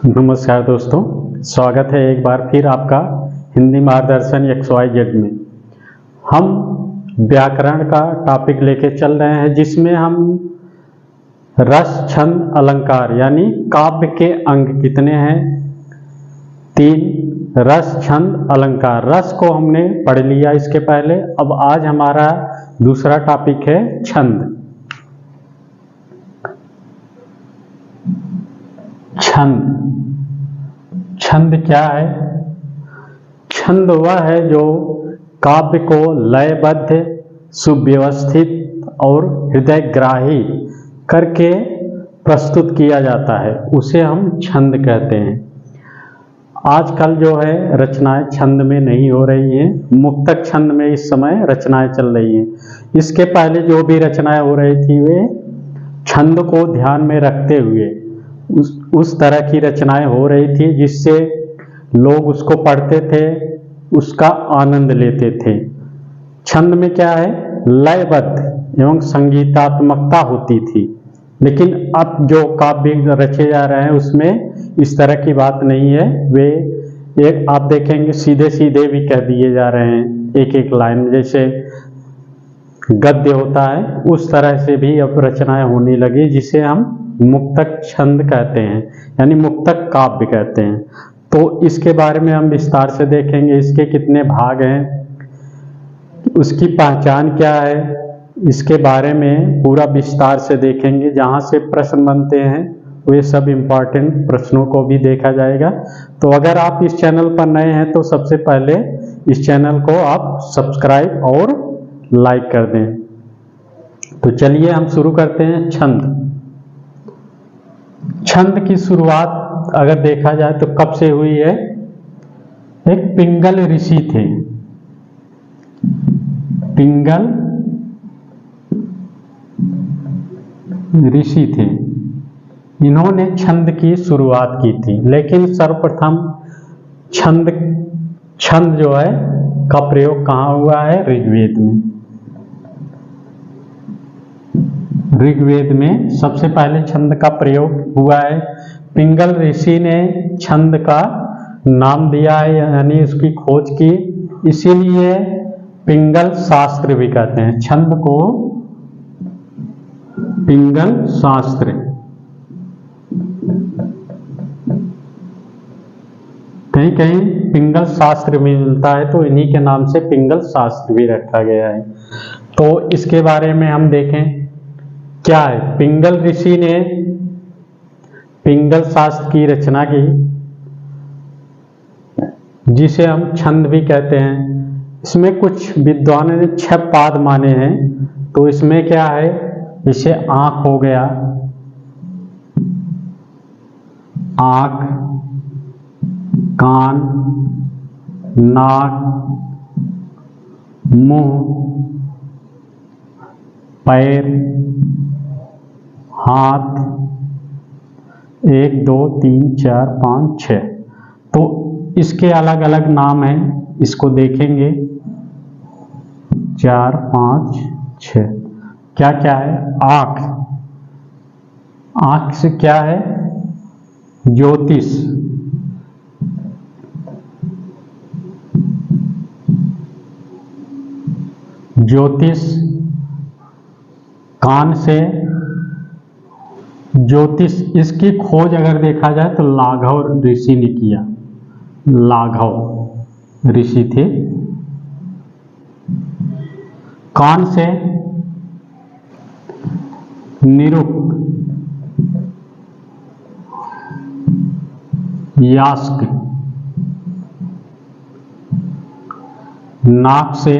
नमस्कार दोस्तों, स्वागत है एक बार फिर आपका हिंदी मार्गदर्शन XYZ में। हम व्याकरण का टॉपिक लेके चल रहे हैं जिसमें हम रस, छंद, अलंकार यानी काव्य के अंग कितने हैं? 3। रस, छंद, अलंकार। रस को हमने पढ़ लिया इसके पहले। अब आज हमारा दूसरा टॉपिक है छंद। छंद क्या है? छंद वह है जो काव्य को लयबद्ध, सुव्यवस्थित और हृदयग्राही करके प्रस्तुत किया जाता है, उसे हम छंद कहते हैं। आजकल जो है रचनाएं छंद में नहीं हो रही हैं, मुक्तक छंद में इस समय रचनाएं चल रही हैं। इसके पहले जो भी रचनाएं हो रही थी वे छंद को ध्यान में रखते हुए उस तरह की रचनाएं हो रही थी जिससे लोग उसको पढ़ते थे, उसका आनंद लेते थे। छंद में क्या है? लयबद्ध एवं संगीतात्मकता होती थी। लेकिन अब जो काव्य रचे जा रहे हैं उसमें इस तरह की बात नहीं है। वे एक आप देखेंगे सीधे सीधे भी कह दिए जा रहे हैं, एक एक लाइन जैसे गद्य होता है उस तरह से भी अब रचनाएं होने लगी, जिसे हम मुक्तक छंद कहते हैं यानी मुक्तक काव्य कहते हैं। तो इसके बारे में हम विस्तार से देखेंगे, इसके कितने भाग हैं, उसकी पहचान क्या है, इसके बारे में पूरा विस्तार से देखेंगे। जहाँ से प्रश्न बनते हैं वे सब इम्पोर्टेंट प्रश्नों को भी देखा जाएगा। तो अगर आप इस चैनल पर नए हैं तो सबसे पहले इस चैनल को आप सब्सक्राइब और लाइक कर दें। तो चलिए हम शुरू करते हैं। छंद की शुरुआत अगर देखा जाए तो कब से हुई है? एक पिंगल ऋषि थे। पिंगल ऋषि थे, इन्होंने छंद की शुरुआत की थी। लेकिन सर्वप्रथम छंद जो है का प्रयोग कहाँ हुआ है? ऋग्वेद में। ऋग्वेद में सबसे पहले छंद का प्रयोग हुआ है। पिंगल ऋषि ने छंद का नाम दिया है यानी उसकी खोज की, इसीलिए पिंगल शास्त्र भी कहते हैं। छंद को पिंगल शास्त्र, कहीं कहीं पिंगल शास्त्र भी मिलता है तो इन्हीं के नाम से पिंगल शास्त्र भी रखा गया है। तो इसके बारे में हम देखें क्या है। पिंगल ऋषि ने पिंगल शास्त्र की रचना की, जिसे हम छंद भी कहते हैं। इसमें कुछ विद्वानों ने 6 पाद माने हैं। तो इसमें क्या है? जैसे आंख हो गया, आंख, कान, नाक, मुंह, पैर, हाथ, 1 2 3 4 5 6। तो इसके अलग अलग नाम हैं, इसको देखेंगे। 4 5 6 क्या क्या है? आँख, आँख से क्या है? ज्योतिष, ज्योतिष। कान से ज्योतिष, इसकी खोज अगर देखा जाए तो लाघव ऋषि ने किया। लाघव ऋषि थे। कान से निरुक्त, यास्क। नाक से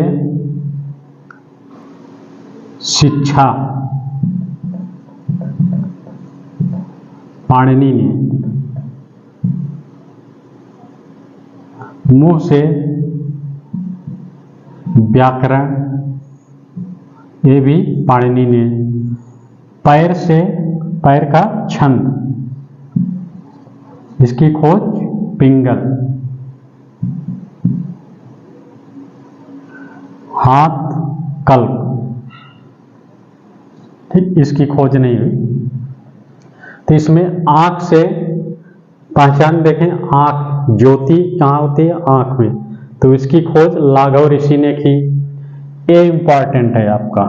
शिक्षा, पाणिनि ने। मुंह से व्याकरण, ये भी पाणिनि ने। पैर से, पैर का छंद, इसकी खोज पिंगल। हाथ, कल्प, ठीक, इसकी खोज नहीं हुई। तो इसमें आंख से पहचान देखें, आंख, ज्योति कहाँ होती है? आंख में। तो इसकी खोज लाघव ऋषि ने की। ये इंपॉर्टेंट है आपका,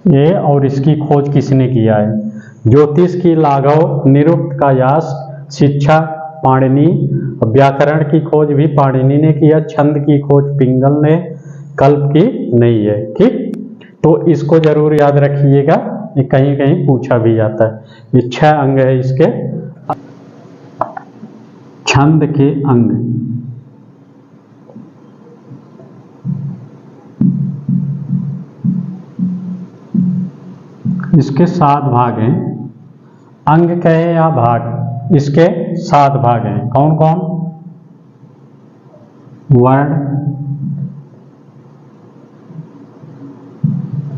ये, और इसकी खोज किसने किया है? ज्योतिष की लाघव, निरुक्त का यास, शिक्षा पाणिनि, व्याकरण की खोज भी पाणिनि ने किया, छंद की खोज पिंगल ने, कल्प की नहीं है। ठीक, तो इसको जरूर याद रखिएगा, ये कहीं कहीं पूछा भी जाता है। ये 6 अंग है इसके, छंद के अंग। इसके 7 भाग हैं। अंग कहे या भाग, इसके 7 भाग हैं। कौन कौन? वर्ण,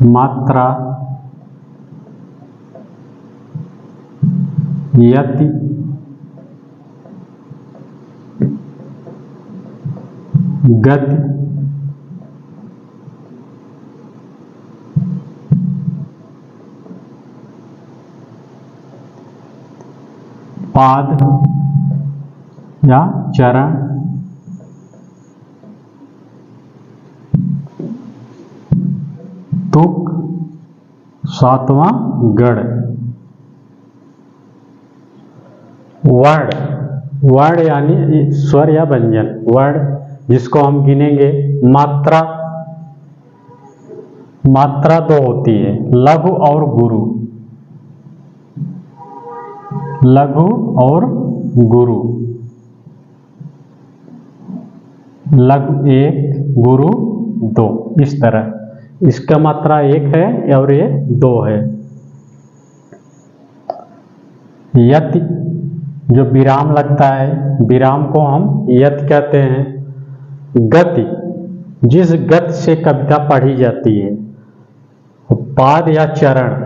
मात्रा, यति, गति, पाद या चरण, तुक, 7वां गढ़। वर्ण, वर्ण यानी स्वर या व्यंजन, वर्ण जिसको हम गिनेंगे। मात्रा, मात्रा 2 होती है, लघु और गुरु, लघु और गुरु। लघु 1, गुरु 2, इस तरह। इसका मात्रा 1 है और ये 2 है। यति, जो विराम लगता है, विराम को हम यति कहते हैं। गति, जिस गति से कविता पढ़ी जाती है। पाद या चरण,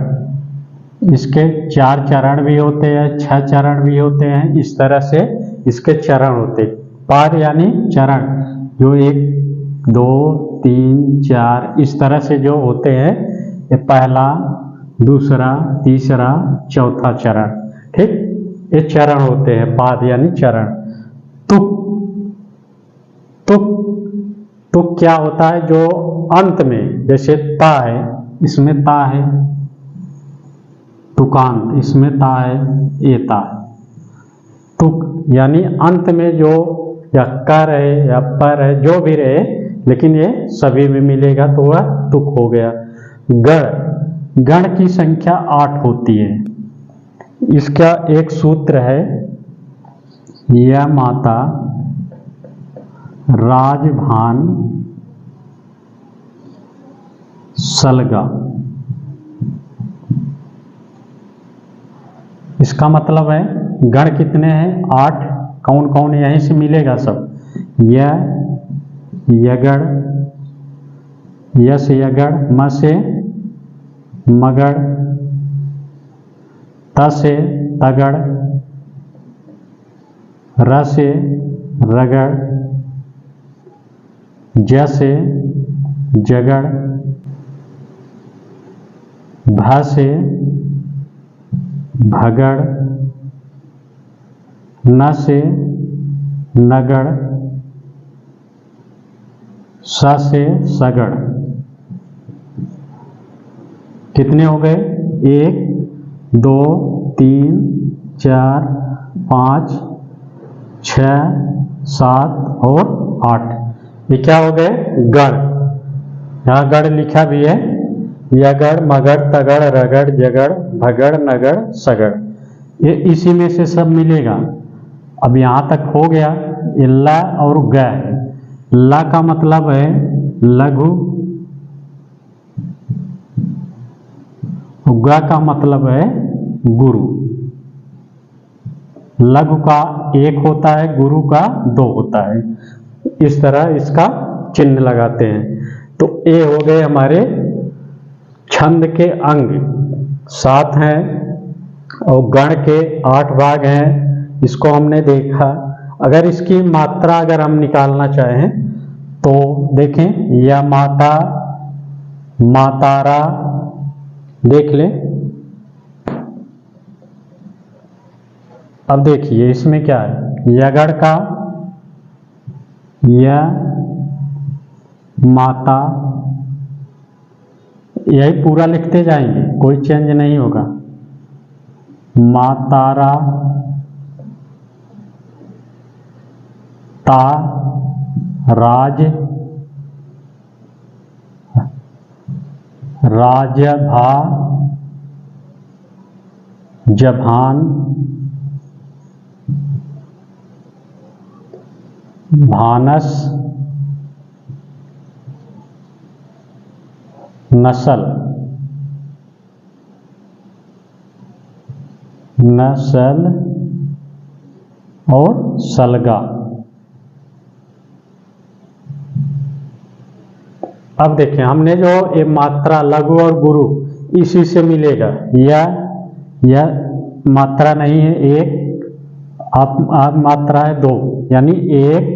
इसके 4 चरण भी होते हैं, 6 चरण भी होते हैं, इस तरह से इसके चरण होते हैं। पाद यानी चरण, जो 1, 2, 3, 4 इस तरह से जो होते हैं, ये पहला, दूसरा, तीसरा, चौथा चरण। ठीक, ये चरण होते हैं, पाद यानी चरण। तुक, तुक, तुक क्या होता है? जो अंत में, जैसे ता है, इसमें ता है, तुकांत, इसमें ता है, ये ता है। तुक यानी अंत में जो, या कर है या पर है, जो भी रहे, लेकिन ये सभी में मिलेगा तो वह तुक हो गया। गण, गण की संख्या 8 होती है। इसका एक सूत्र है, यह माता राजभान सलगा। इसका मतलब है गण कितने हैं? 8। कौन कौन यहीं से मिलेगा? सब। यगड़, यस यगड़, म से मगड़, त से तगड़, र से रगड़, ज से जगड़, भ से भगड़, न से नगड़, स से सगड़। कितने हो गए? 1, 2, 3, 4, 5, 6, 7 और 8। ये क्या हो गए? गण। यहाँ गण लिखा भी है, यगड़, मगड़, तगड़, रगड़, जगड़, भगड़, नगड़, सगड़। ये इसी में से सब मिलेगा। अब यहाँ तक हो गया। ये ला और ग। ला का मतलब है लघु, ग का मतलब है गुरु। लघु का 1 होता है, गुरु का 2 होता है। इस तरह इसका चिन्ह लगाते हैं। तो ये हो गए हमारे छंद के अंग 7 हैं और गण के 8 भाग हैं। इसको हमने देखा। अगर इसकी मात्रा अगर हम निकालना चाहें तो देखें, यह माता, मातारा, देख लें। अब देखिए इसमें क्या है, यगड़ का य माता, यही पूरा लिखते जाएंगे, कोई चेंज नहीं होगा। मातारा ता राज राजभा जभान भानस नसल नसल और सलगा। अब देखें हमने जो ये मात्रा लघु और गुरु इसी से मिलेगा, यह मात्रा नहीं है एक, आप मात्रा है दो, यानी 1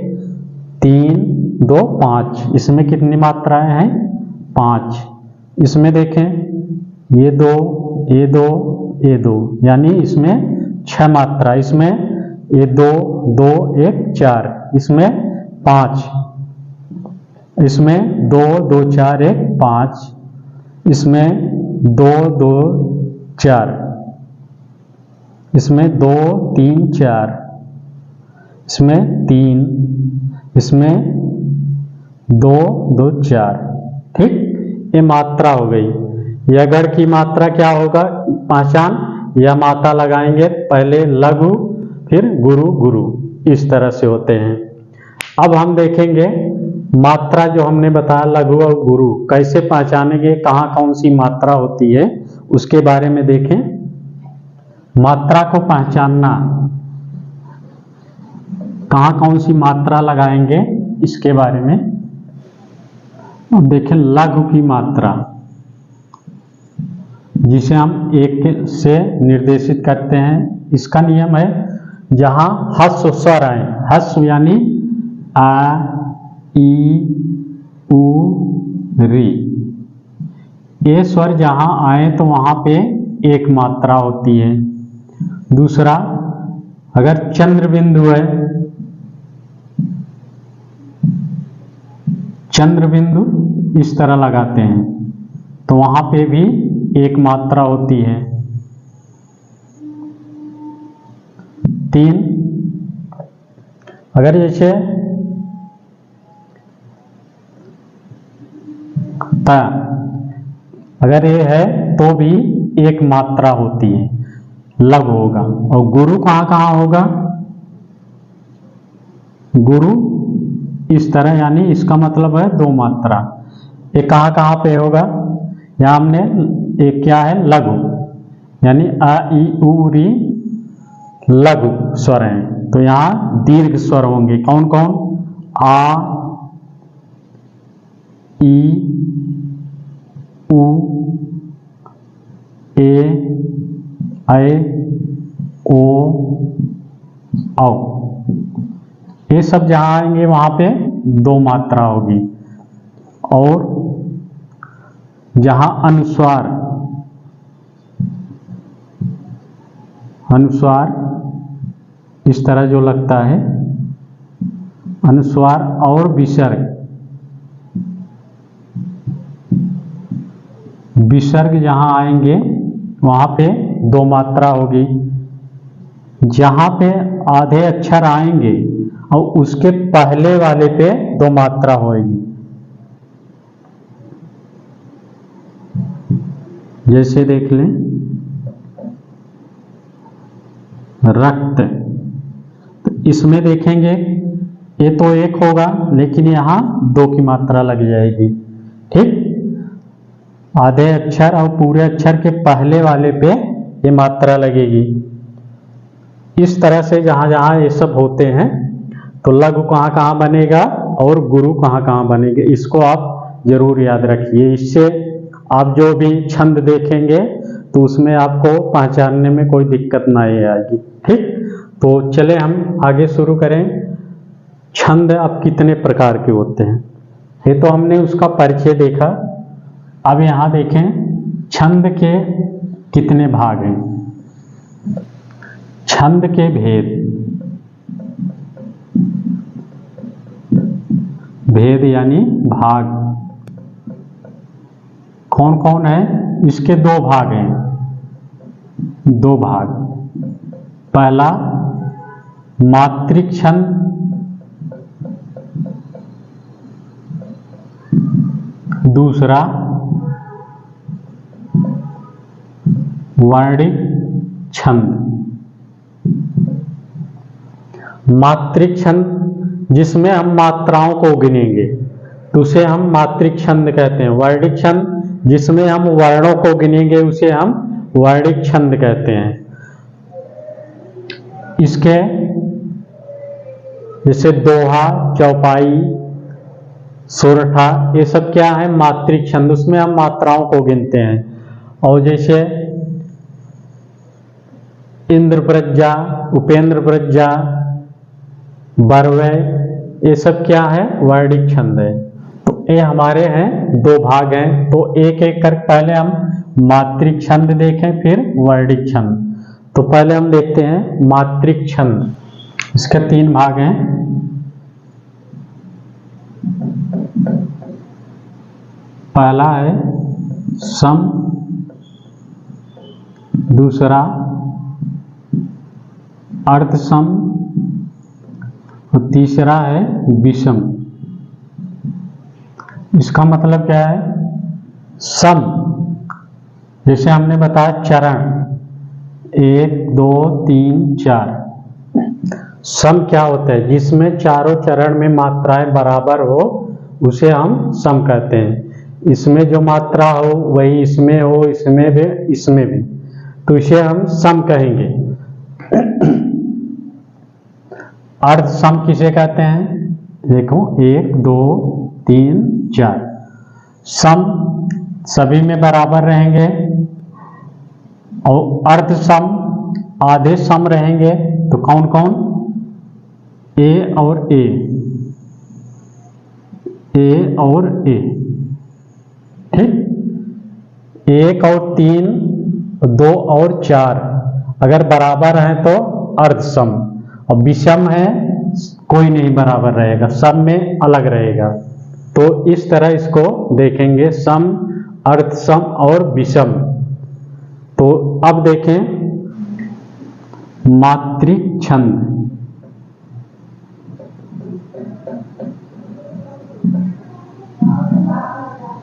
3 2 5, इसमें कितनी मात्राएं हैं 5। इसमें देखें ये 2 ये 2 ये 2, यानी इसमें 6 मात्रा, इसमें ये 2 2 1 4, इसमें 5, इसमें 2 2 4 1 5, इसमें 2 2 4, इसमें 2 3 4, इसमें 3, इसमें 2 2 4। ठीक, ये मात्रा हो गई। यगड़ की मात्रा क्या होगा पहचान, यह मात्रा लगाएंगे पहले लघु फिर गुरु गुरु, इस तरह से होते हैं। अब हम देखेंगे मात्रा जो हमने बताया लघु और गुरु कैसे पहचानेंगे, कहाँ कौन सी मात्रा होती है उसके बारे में देखें। मात्रा को पहचानना, कहाँ कौन सी मात्रा लगाएंगे इसके बारे में। अब देखें लघु की मात्रा जिसे हम 1 से निर्देशित करते हैं, इसका नियम है जहां ह्रस्व स्वर आए, ह्रस्व यानी आ ई उ री, ये स्वर जहां आए तो वहां पे एक मात्रा होती है। दूसरा, अगर चंद्र बिंदु है, चंद्र बिंदु इस तरह लगाते हैं तो वहां पे भी एक मात्रा होती है। 3, अगर जैसे ता, अगर ये है तो भी एक मात्रा होती है, लघु होगा। और गुरु कहाँ कहाँ होगा, गुरु इस तरह, यानी इसका मतलब है 2 मात्रा। ये कहाँ कहाँ पे होगा, यहाँ हमने एक क्या है लघु, यानी अ ई उ री लघु स्वर हैं, तो यहाँ दीर्घ स्वर होंगे। कौन कौन, आ ई उ ए ऐ ओ औ, ये सब जहां आएंगे वहां पे 2 मात्रा होगी। और जहां अनुस्वार, अनुस्वार इस तरह जो लगता है, अनुस्वार और विसर्ग, विसर्ग जहां आएंगे वहां पे 2 मात्रा होगी। जहां पे आधे अक्षर आएंगे और उसके पहले वाले पे 2 मात्रा होगी। जैसे देख लें रक्त, तो इसमें देखेंगे ये तो 1 होगा लेकिन यहाँ 2 की मात्रा लग जाएगी। ठीक, आधे अक्षर और पूरे अक्षर के पहले वाले पे ये मात्रा लगेगी। इस तरह से जहां जहां ये सब होते हैं तो लघु कहाँ कहाँ बनेगा और गुरु कहाँ कहाँ बनेंगे, इसको आप जरूर याद रखिए। इससे आप जो भी छंद देखेंगे तो उसमें आपको पहचानने में कोई दिक्कत नहीं आएगी। ठीक, तो चले हम आगे शुरू करें। छंद अब कितने प्रकार के होते हैं, ये तो हमने उसका परिचय देखा। अब यहाँ देखें छंद के कितने भाग हैं। छंद के भेद, भेद यानी भाग कौन कौन है? इसके दो भाग हैं, दो भाग। पहला मात्रिक छंद, दूसरा वर्णिक छंद। मात्रिक छंद जिसमें हम मात्राओं को गिनेंगे तो उसे हम मात्रिक छंद कहते हैं। वर्णिक छंद जिसमें हम वर्णों को गिनेंगे उसे हम वर्णिक छंद कहते हैं। इसके जैसे दोहा, चौपाई, सोरठा, ये सब क्या है? मात्रिक छंद, उसमें हम मात्राओं को गिनते हैं। और जैसे इंद्रप्रज्ञा, उपेंद्रप्रज्ञा, बरवै, ये सब क्या है? वर्णिक छंद है। तो ये हमारे हैं दो भाग हैं। तो एक एक कर पहले हम मात्रिक छंद देखें फिर वर्णिक छंद। तो पहले हम देखते हैं मात्रिक छंद। इसके तीन भाग हैं। पहला है सम, दूसरा अर्धसम और तीसरा है विषम। इसका मतलब क्या है? सम जैसे हमने बताया चरण 1 2 3 4। सम क्या होता है? जिसमें चारों चरण में मात्राएं बराबर हो उसे हम सम कहते हैं। इसमें जो मात्रा हो वही इसमें हो, इसमें भी, इसमें भी, तो इसे हम सम कहेंगे। अर्ध सम किसे कहते हैं? देखो 1 2 3 4 सम सभी में बराबर रहेंगे और अर्ध सम आधे सम रहेंगे। तो कौन कौन? ए और ए, ए और ए, ठीक। 1 और 3, 2 और 4 अगर बराबर हैं तो अर्ध सम, और विषम है कोई नहीं बराबर रहेगा, सब में अलग रहेगा। तो इस तरह इसको देखेंगे, सम, अर्ध सम और विषम। तो अब देखें मात्रिक छंद।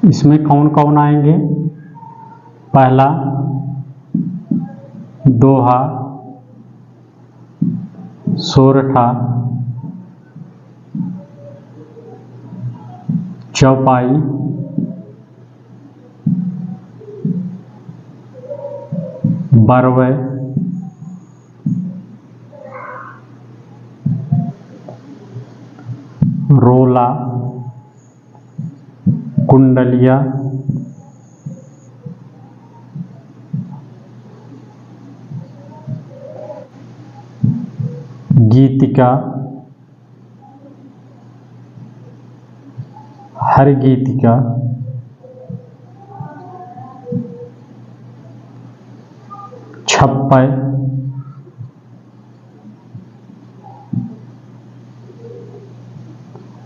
इसमें कौन कौन आएंगे? पहला दोहा, सोरठा, चौपाई, बरवै, रोला, कुंडलिया, गीतिका, हर गीतिका, छप्पय,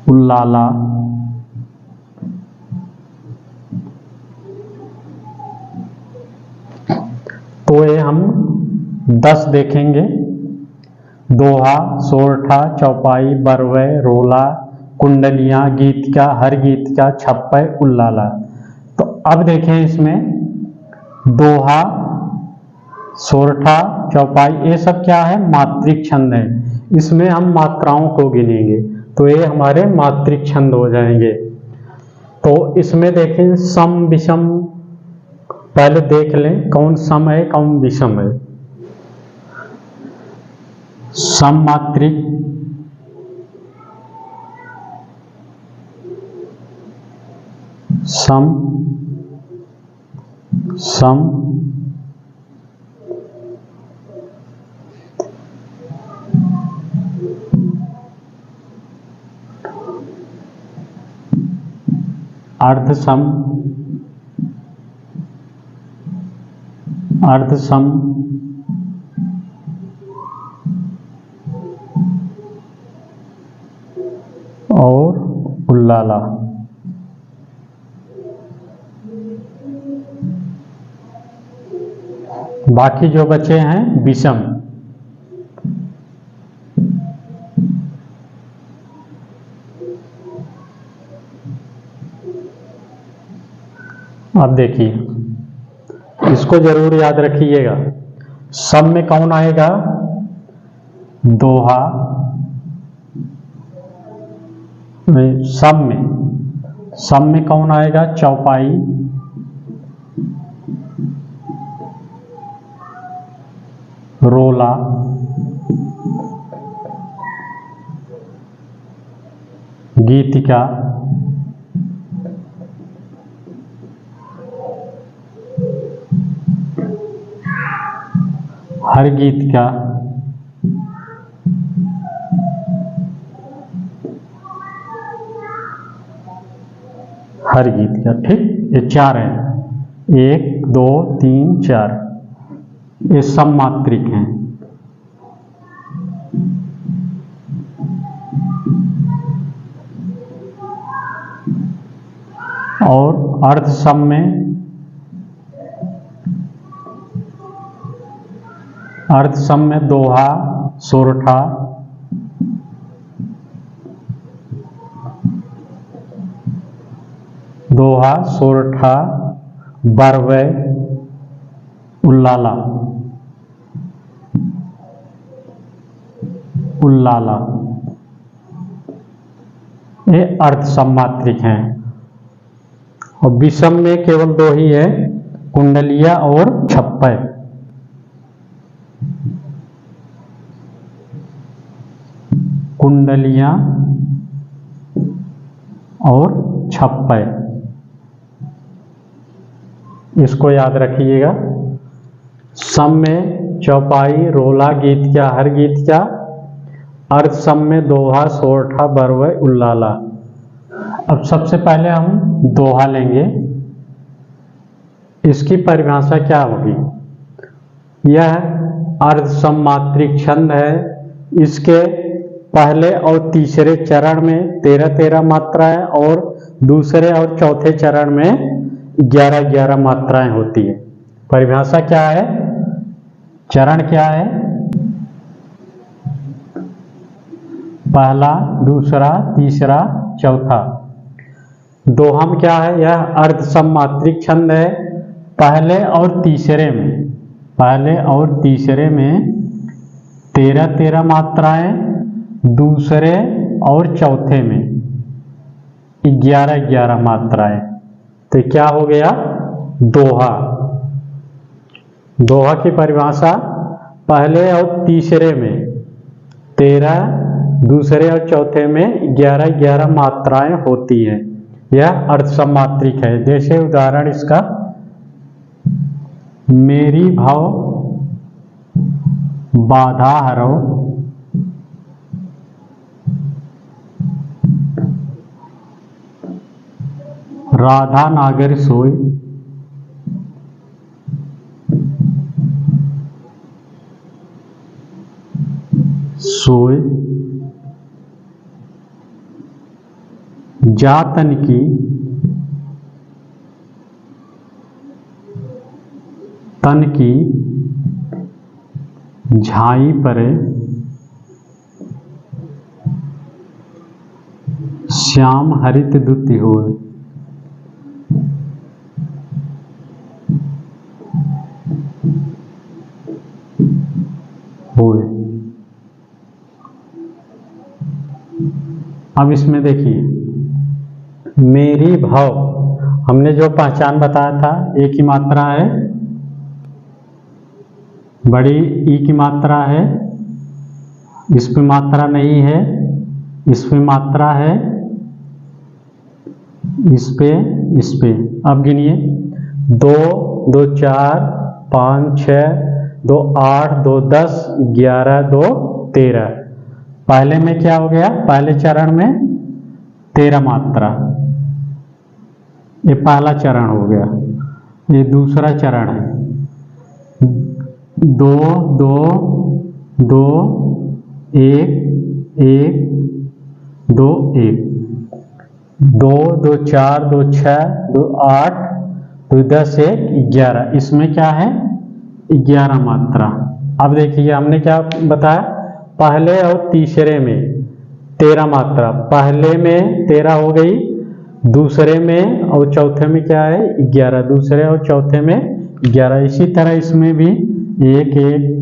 उल्लाला, तो ये हम 10 देखेंगे। दोहा, सोरठा, चौपाई, बरवै, रोला, कुंडलियां, गीतिका, हर गीतिका, छप्पय, उल्लाला। तो अब देखें इसमें दोहा, सोरठा, चौपाई, ये सब क्या है? मात्रिक छंद है। इसमें हम मात्राओं को गिनेंगे तो ये हमारे मात्रिक छंद हो जाएंगे। तो इसमें देखें सम, विषम, पहले देख लें कौन सम है कौन विषम है। सम मात्रिक, सम, सम, अर्धसम, अर्धसम, और उल्लाला। बाकी जो बचे हैं विषम। अब देखिए, इसको जरूर याद रखिएगा। सम में कौन आएगा? दोहा। सम में कौन आएगा? चौपाई। रोला। गीतिका। हर गीत का। हर गीत का। ठीक, ये 4 है। 1 2 3 4, ये सममात्रिक हैं। और अर्ध सम में दोहा, सोरठा, बरवे, उल्लाला। ये अर्ध सममात्रिक हैं। और विषम में केवल 2 ही है, कुंडलिया और छप्पय। कुंडलियां और छप्पय, इसको याद रखिएगा। सम में चौपाई, रोला, गीत क्या, हर गीत क्या। अर्ध सम में दोहा, सोरठा, बरवे, उल्लाला। अब सबसे पहले हम दोहा लेंगे। इसकी परिभाषा क्या होगी? यह अर्ध सममात्रिक छंद है। इसके पहले और तीसरे चरण में 13-13 मात्राएं और दूसरे और चौथे चरण में 11-11 मात्राएं होती है। परिभाषा क्या है? चरण क्या है? पहला, दूसरा, तीसरा, चौथा। दोहम क्या है? यह अर्ध सममात्रिक छंद है। पहले और तीसरे में 13-13 मात्राएं, दूसरे और चौथे में 11-11 मात्राएं। तो क्या हो गया? दोहा। दोहा की परिभाषा पहले और तीसरे में 13, दूसरे और चौथे में 11-11 मात्राएं होती हैं। यह अर्ध सममात्रिक है। जैसे उदाहरण इसका, मेरी भव बाधा हरो, राधा नागर सोई, जातन की तन की झाई परे, श्याम हरित दुति होए। अब इसमें देखिए, मेरी भव, हमने जो पहचान बताया था, एक ही मात्रा है, बड़ी ई की मात्रा है, इसमें मात्रा नहीं है, इसमें मात्रा है, इस पे। अब गिनिए, 2 2 4 5 6 2 8 2 10 11 2 13। पहले में क्या हो गया? पहले चरण में 13 मात्रा, ये पहला चरण हो गया। ये दूसरा चरण है, 2 2 2 1 1 2 1, 2 2 4 2 6 2 8 2 10 1 11। इसमें क्या है 11 मात्रा। अब देखिए हमने क्या बताया, पहले और तीसरे में 13 मात्रा, पहले में 13 हो गई, दूसरे में और चौथे में क्या है 11, दूसरे और चौथे में 11। इसी तरह इसमें भी 1 1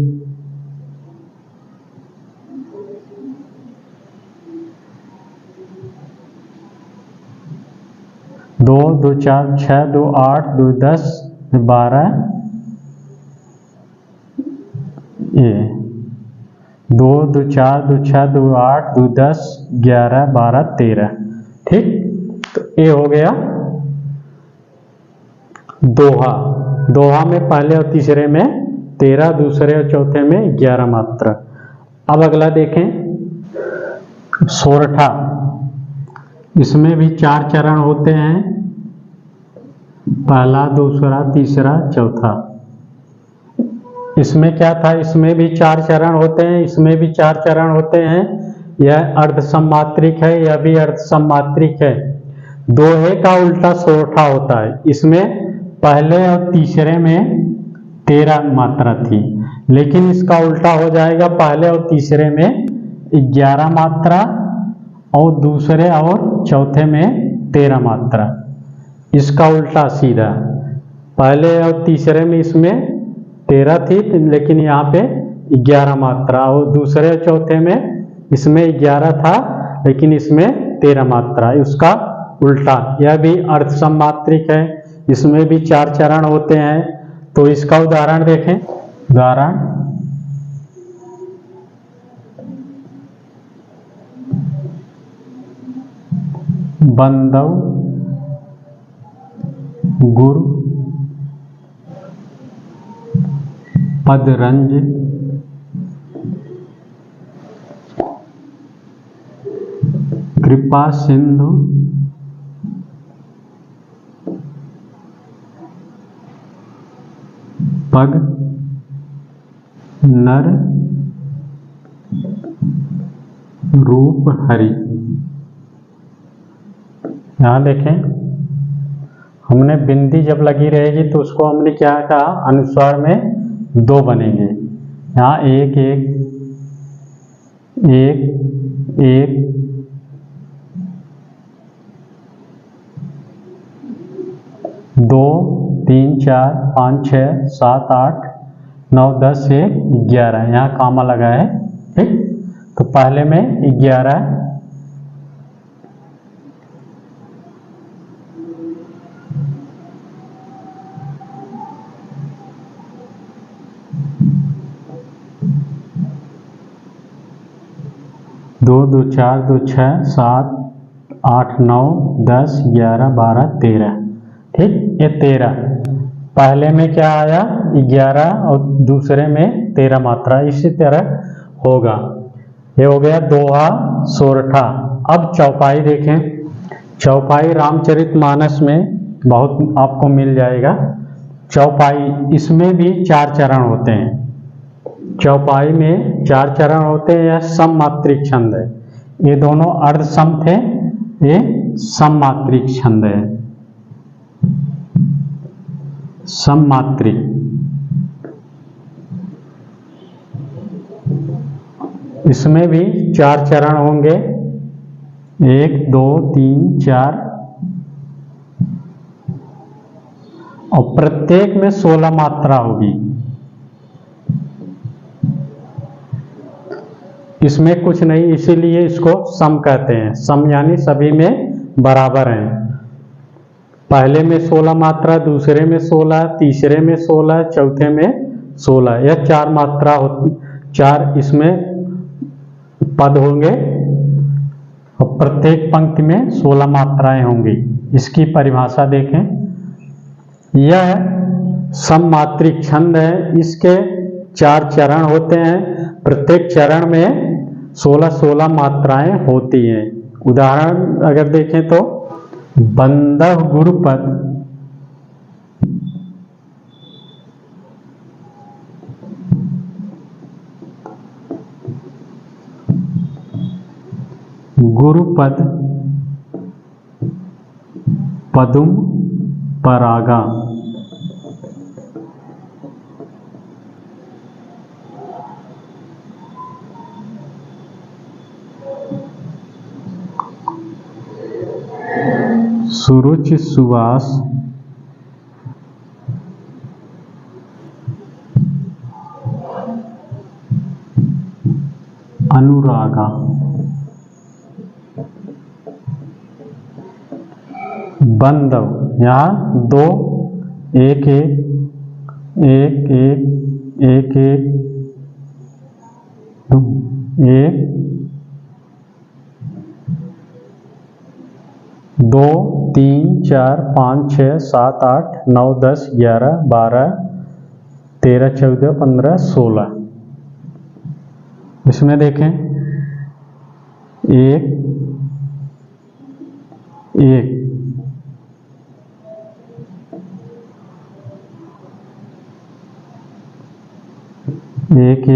2 2 4 6 2 8 2 10 12 ये 2 2 4 2 6 2 8 2 10 11 12 13। ठीक, तो ये हो गया दोहा। दोहा में पहले और तीसरे में 13, दूसरे और चौथे में 11 मात्रा। अब अगला देखें सोरठा। इसमें भी 4 चरण होते हैं, पहला दूसरा तीसरा चौथा। इसमें क्या था, इसमें भी 4 चरण होते हैं, इसमें भी 4 चरण होते हैं। यह अर्ध सम्मात्रिक है, यह भी अर्ध सम्मात्रिक है। दोहे का उल्टा सोरठा होता है। इसमें पहले और तीसरे में 13 मात्रा थी, लेकिन इसका उल्टा हो जाएगा, पहले और तीसरे में 11 मात्रा और दूसरे और चौथे में 13 मात्रा। इसका उल्टा सीधा, पहले और तीसरे में इसमें 13 थी, लेकिन यहाँ पे 11 मात्रा, और दूसरे और चौथे में इसमें 11 था, लेकिन इसमें 13 मात्रा। उसका उल्टा। यह भी अर्ध सम्मात्रिक है, इसमें भी 4 चरण होते हैं। तो इसका उदाहरण देखें। उदाहरण बंदव गुर पदरंज कृपा सिंधु पग नर रूप हरि। यहाँ देखें, हमने बिंदी जब लगी रहेगी तो उसको हमने क्या कहा, अनुस्वार में 2 बनेंगे। यहाँ 1 1 1 1 2 3 4 5 6 7 8 9 10 1 11। यहाँ कामा लगा है। ठीक, तो पहले में 11, दो 2 4 2 6 7 8 9 10 11 12 13। ठीक, ये 13 पहले में क्या आया 11 और दूसरे में 13 मात्रा। इसी तरह होगा। ये हो गया दोहा सोरठा। अब चौपाई देखें। चौपाई रामचरितमानस में बहुत आपको मिल जाएगा। चौपाई, इसमें भी 4 चरण होते हैं। चौपाई में 4 चरण होते हैं। यह सममात्रिक छंद है। ये दोनों अर्ध सम थे, ये सममात्रिक छंद है। सममात्रिक। इसमें भी 4 चरण होंगे, 1 2 3 4, और प्रत्येक में 16 मात्रा होगी। इसमें कुछ नहीं, इसीलिए इसको सम कहते हैं। सम यानी सभी में बराबर हैं। पहले में 16 मात्रा, दूसरे में 16, तीसरे में 16, चौथे में 16। यह 4 मात्रा होती, 4 इसमें पद होंगे और प्रत्येक पंक्ति में 16 मात्राएं होंगी। इसकी परिभाषा देखें। यह सममात्रिक छंद है। इसके 4 चरण होते हैं। प्रत्येक चरण में 16-16 मात्राएं होती हैं। उदाहरण अगर देखें तो बंदव गुरुपद, गुरुपद पदुम परागा। सुरुचि सुवास अनुरागा। बंधव, यहाँ दो, एक एक एक एक एक एक एक दो तीन चार पाँच छः सात आठ 9 10 11 12 13 14 15 16। इसमें देखें एक एक एक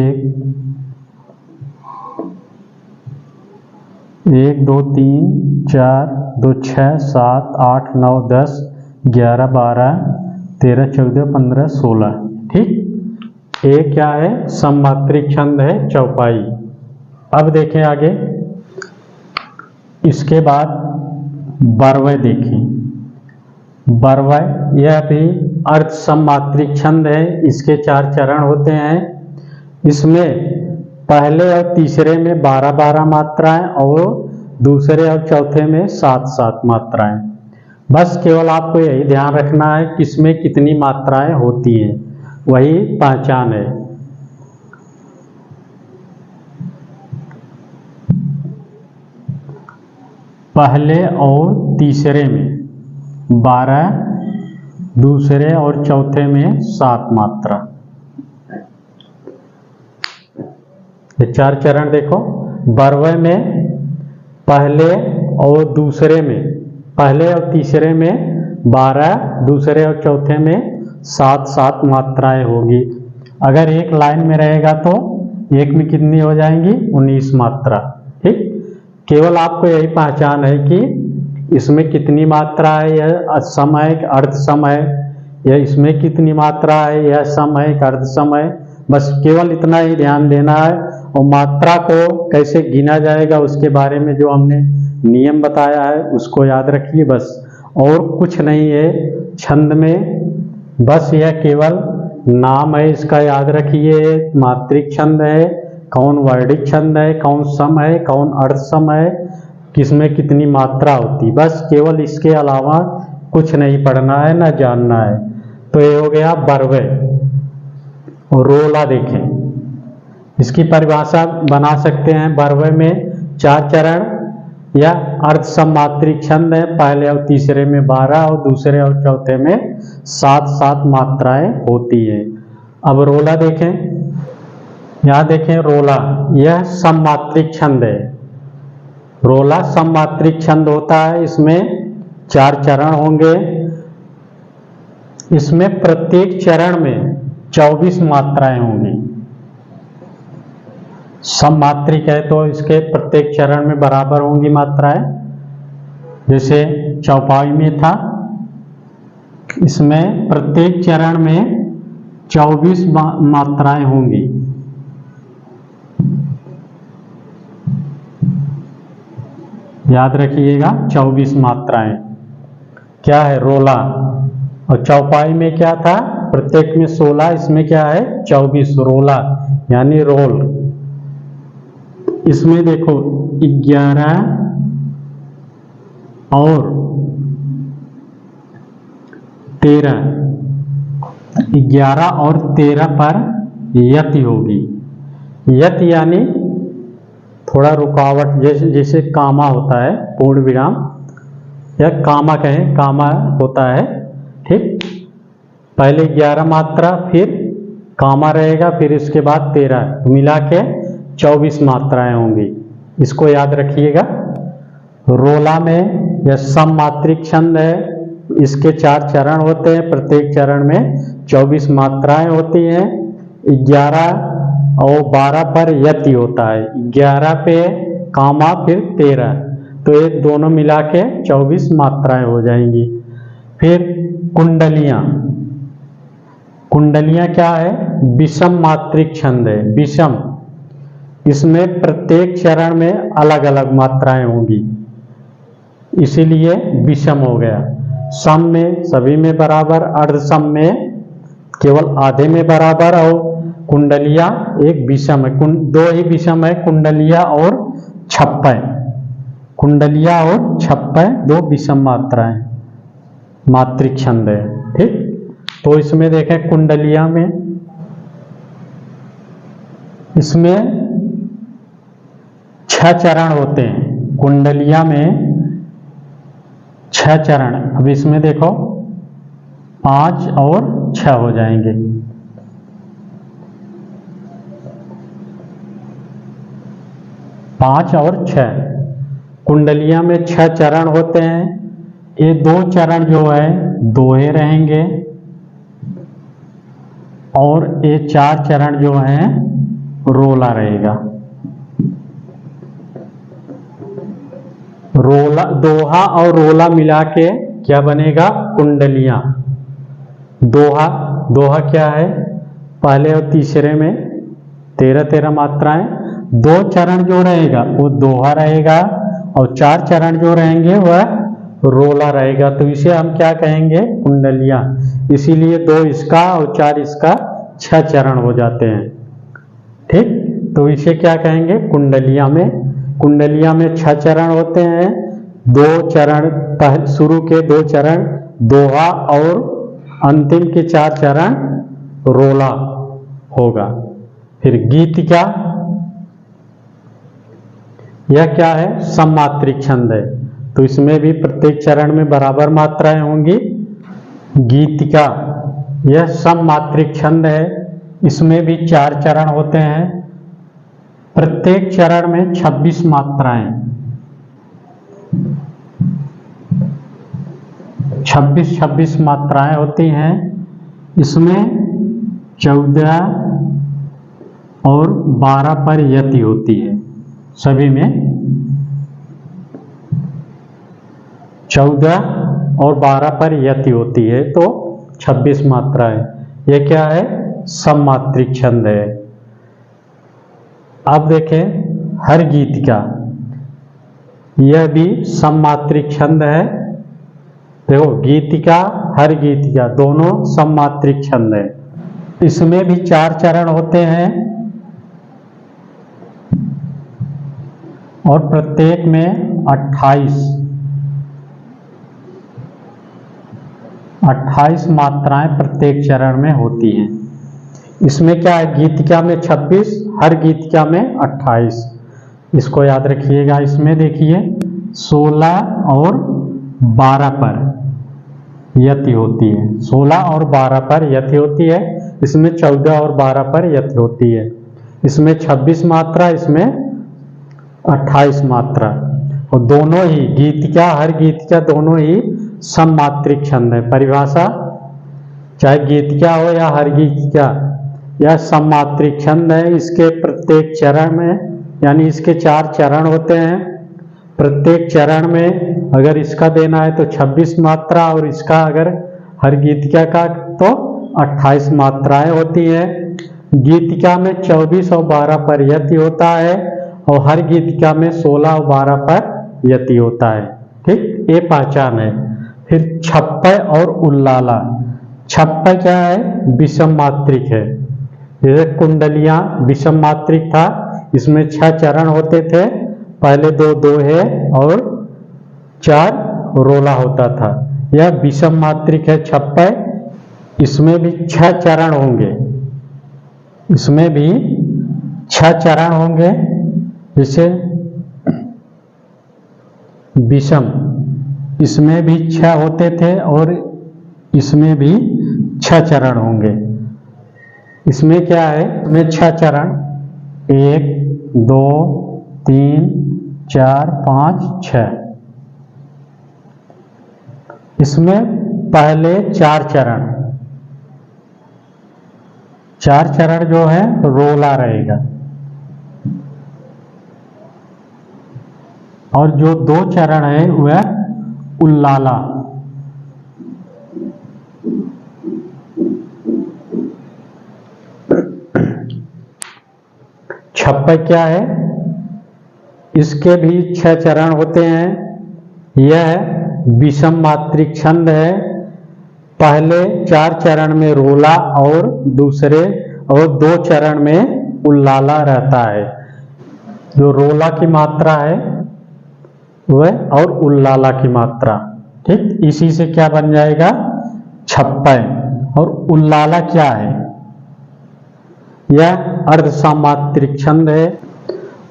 एक 2 3 4 2 6 7 8 9 10 11 12 13 14 15 16। ठीक, ये क्या है? सममात्रिक छंद है, चौपाई। अब देखें आगे, इसके बाद बरवय देखें। बरवय यह भी अर्ध सममात्रिक छंद है। इसके 4 चरण होते हैं। इसमें पहले और तीसरे में 12-12 मात्राएं और दूसरे और चौथे में 7-7 मात्राएं। बस केवल आपको यही ध्यान रखना है कि इसमें कितनी मात्राएं होती हैं, वही पहचान है। पहले और तीसरे में 12, दूसरे और चौथे में 7 मात्रा। ये 4 चरण देखो। बरवय में पहले और दूसरे में, पहले और तीसरे में 12, दूसरे और चौथे में 7-7 मात्राएं होगी। अगर एक लाइन में रहेगा तो एक में कितनी हो जाएंगी? 19 मात्रा। ठीक, केवल आपको यही पहचान है कि इसमें कितनी मात्रा है, यह समय अर्ध समय, या इसमें कितनी मात्रा है, यह समय अर्ध समय। बस केवल इतना ही ध्यान देना है। और मात्रा को कैसे गिना जाएगा उसके बारे में जो हमने नियम बताया है उसको याद रखिए बस, और कुछ नहीं है छंद में। बस यह केवल नाम है, इसका याद रखिए। मात्रिक छंद है, कौन वर्णिक छंद है, कौन सम है, कौन अर्ध सम है, किसमें कितनी मात्रा होती, बस केवल इसके अलावा कुछ नहीं पढ़ना है ना जानना है। तो ये हो गया बरवय। और रोला देखें, इसकी परिभाषा बना सकते हैं। बरवय में 4 चरण या अर्ध सममात्रिक छंद है। पहले और तीसरे में 12 और दूसरे और चौथे में 7-7 मात्राएं होती है। अब रोला देखें, यहाँ देखें रोला, यह सममात्रिक छंद है। रोला सममात्रिक छंद होता है। इसमें 4 चरण होंगे। इसमें प्रत्येक चरण में 24 मात्राएं होंगी। सममात्रिक है तो इसके प्रत्येक चरण में बराबर होंगी मात्राएं। जैसे चौपाई में था, इसमें प्रत्येक चरण में 24 मात्राएं होंगी। याद रखिएगा 24 मात्राएं क्या है? रोला। और चौपाई में क्या था? प्रत्येक में 16, इसमें क्या है? 24। रोला यानी रोल। इसमें देखो 11 और 13, 11 और 13 पर यति होगी। यति यानी थोड़ा रुकावट, जैसे कामा होता है, पूर्ण विराम, या कामा कहें, कामा होता है। ठीक, पहले 11 मात्रा, फिर कामा रहेगा, फिर इसके बाद 13, तो मिला के 24 मात्राएं होंगी। इसको याद रखिएगा। रोला में यह सममात्रिक छंद है। इसके 4 चरण होते हैं। प्रत्येक चरण में 24 मात्राएं होती हैं। 11 और 12 पर यति होता है। 11 पे कामा फिर 13, तो ये दोनों मिला के 24 मात्राएं हो जाएंगी। फिर कुंडलियां, कुंडलियां क्या है? विषम मात्रिक छंद है, विषम। इसमें प्रत्येक चरण में अलग अलग मात्राएं होंगी, इसीलिए विषम हो गया। सम में सभी में बराबर, अर्ध सम में केवल आधे में बराबर, और कुंडलियां एक विषम है। दो ही विषम है, कुंडलियां और छप्पय। कुंडलियां और छप्पय दो विषम मात्राएं मात्रिक छंद है। ठीक, तो इसमें देखें कुंडलियां में, इसमें 6 चरण होते हैं। कुंडलियां में 6 चरण। अब इसमें देखो 5 और 6 हो जाएंगे। पांच और 6 कुंडलियां में 6 चरण होते हैं। ये 2 चरण जो है दोहे रहेंगे, और ये 4 चरण जो है रोला रहेगा। रोला, दोहा और रोला मिला के क्या बनेगा? कुंडलियां। दोहा, दोहा क्या है? पहले और तीसरे में 13-13 मात्राएं। 2 चरण जो रहेगा वो दोहा रहेगा, और 4 चरण जो रहेंगे वह रोला रहेगा। तो इसे हम क्या कहेंगे? कुंडलियां। इसीलिए 2 इसका और 4 इसका 6 चरण हो जाते हैं। ठीक, तो इसे क्या कहेंगे? कुंडलियां में। कुंडलियां में 6 चरण होते हैं। 2 चरण, शुरू के 2 चरण दोहा, और अंतिम के 4 चरण रोला होगा। फिर गीतिका, यह क्या है? सममात्रिक छंद है, तो इसमें भी प्रत्येक चरण में बराबर मात्राएं होंगी। गीतिका यह सममात्रिक छंद है, इसमें भी 4 चरण होते हैं। प्रत्येक चरण में 26 मात्राएं, 26 मात्राएं होती हैं। इसमें 14 और 12 पर यति होती है। सभी में 14 और 12 पर यति होती है, तो 26 मात्राएं। यह क्या है? सममात्रिक छंद है। अब देखें हर गीतिका, यह भी सममात्रिक छंद है। देखो गीतिका, हर गीतिका दोनों सममात्रिक छंद है। इसमें भी 4 चरण होते हैं, और प्रत्येक में 28 मात्राएं प्रत्येक चरण में होती हैं। इसमें क्या है? गीतिका में 26, हर गीतिका में 28। इसको याद रखिएगा। इसमें देखिए 16 और 12 पर यति होती है। 16 और 12 पर यति होती है। इसमें 14 और 12 पर यति होती है। इसमें 26 मात्रा, इसमें 28 मात्रा, और दोनों ही गीतिका, हर गीतिका दोनों ही सममात्रिक छंद है। परिभाषा, चाहे गीतिका हो या हर गीतिका, यह सममात्रिक छंद है। इसके प्रत्येक चरण में, यानी इसके 4 चरण होते हैं। प्रत्येक चरण में अगर इसका देना है तो 26 मात्रा, और इसका अगर हर गीतिका का तो 28 मात्राएं होती हैं। गीतिका में 24 और 12 पर यति होता है, और हर गीतिका में 16 और 12 पर यति होता है। ठीक, ये पहचान है। फिर छप्पय और उल्लाला। छप्पय क्या है? विषम मात्रिक है। जैसे कुंडलियां विषम मात्रिक था, इसमें 6 चरण होते थे। पहले 2 दोहे और 4 रोला होता था। यह विषम मात्रिक है छप्पय। इसमें भी 6 चरण होंगे। इसमें भी 6 चरण होंगे। जैसे विषम, इसमें भी 6 होते थे, और इसमें भी 6 चरण होंगे। इसमें क्या है? इसमें 6 चरण, 1 2 3 4 5 6। इसमें पहले 4 चरण, 4 चरण जो है रोला रहेगा। और जो 2 चरण है वह उल्लाला। छप्पय क्या है? इसके भी 6 चरण होते हैं। यह विषम मात्रिक छंद है। पहले 4 चरण में रोला और दूसरे और 2 चरण में उल्लाला रहता है। जो रोला की मात्रा है वह और उल्लाला की मात्रा, ठीक, इसी से क्या बन जाएगा? छप्पय। और उल्लाला क्या है? यह अर्ध सामात्रिक छंद है।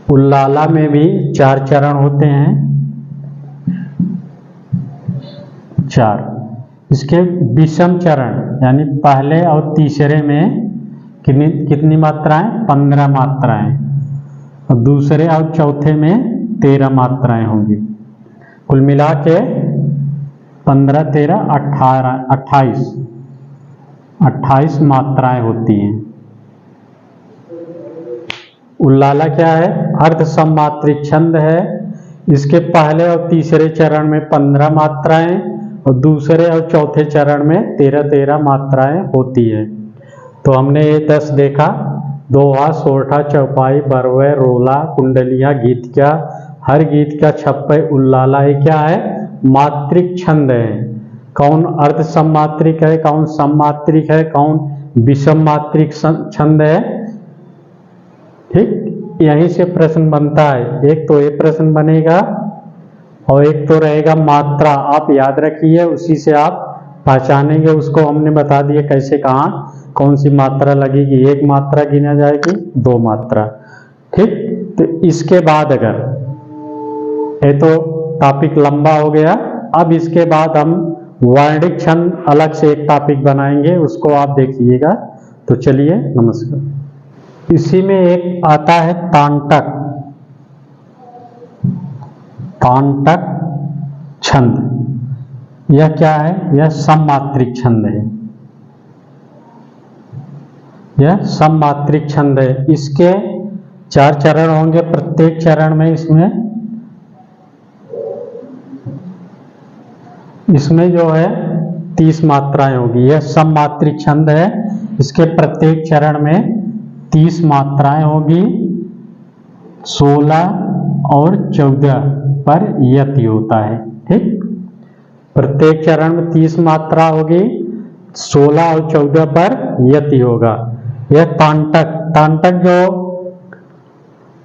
उल्लाला में भी 4 चरण होते हैं, 4। इसके विषम चरण यानी पहले और तीसरे में कितनी मात्राएं? 15 मात्राएं। और दूसरे और चौथे में 13 मात्राएं होंगी। कुल मिला के 15, 13, 18, 28 मात्राएं होती हैं। उल्लाला क्या है? अर्ध सममात्रिक छंद है। इसके पहले और तीसरे चरण में 15 मात्राएं और दूसरे और चौथे चरण में 13 मात्राएं होती है। तो हमने ये 10 देखा। दोहा, सोरठा, चौपाई, बरवय, रोला, कुंडलिया, गीतिका। हर गीत का छप्पय, उल्लाला, ये क्या है? मात्रिक छंद है। कौन अर्ध सममात्रिक है, कौन सममात्रिक है, कौन विषम मात्रिक छंद है, ठीक। यहीं से प्रश्न बनता है। एक तो ये प्रश्न बनेगा और एक तो रहेगा मात्रा। आप याद रखिए, उसी से आप पहचानेंगे। उसको हमने बता दिया कैसे, कहाँ कौन सी मात्रा लगेगी। 1 मात्रा गिना जाएगी, 2 मात्रा, ठीक। तो इसके बाद अगर ये तो टॉपिक लंबा हो गया। अब इसके बाद हम वर्णिक छंद अलग से एक टॉपिक बनाएंगे, उसको आप देखिएगा। तो चलिए, नमस्कार। इसी में एक आता है तांटक। तांटक छंद, यह क्या है? यह सममात्रिक छंद है। यह सममात्रिक छंद है। इसके 4 चरण होंगे। प्रत्येक चरण में इसमें जो है 30 मात्राएं होगी। यह सममात्रिक छंद है। इसके प्रत्येक चरण में 30 मात्राएं होगी। 16 और 14 पर यति होता है, ठीक। प्रत्येक चरण में 30 मात्रा होगी, 16 और 14 पर यति होगा। यह तांटक जो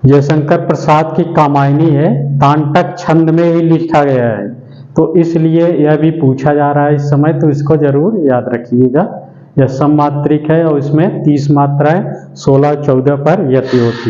जयशंकर प्रसाद की कामायनी है, तांटक छंद में ही लिखा गया है। तो इसलिए यह भी पूछा जा रहा है इस समय, तो इसको जरूर याद रखिएगा। यह सममात्रिक है और इसमें 30 मात्राएं 16 14 पर यति होती है।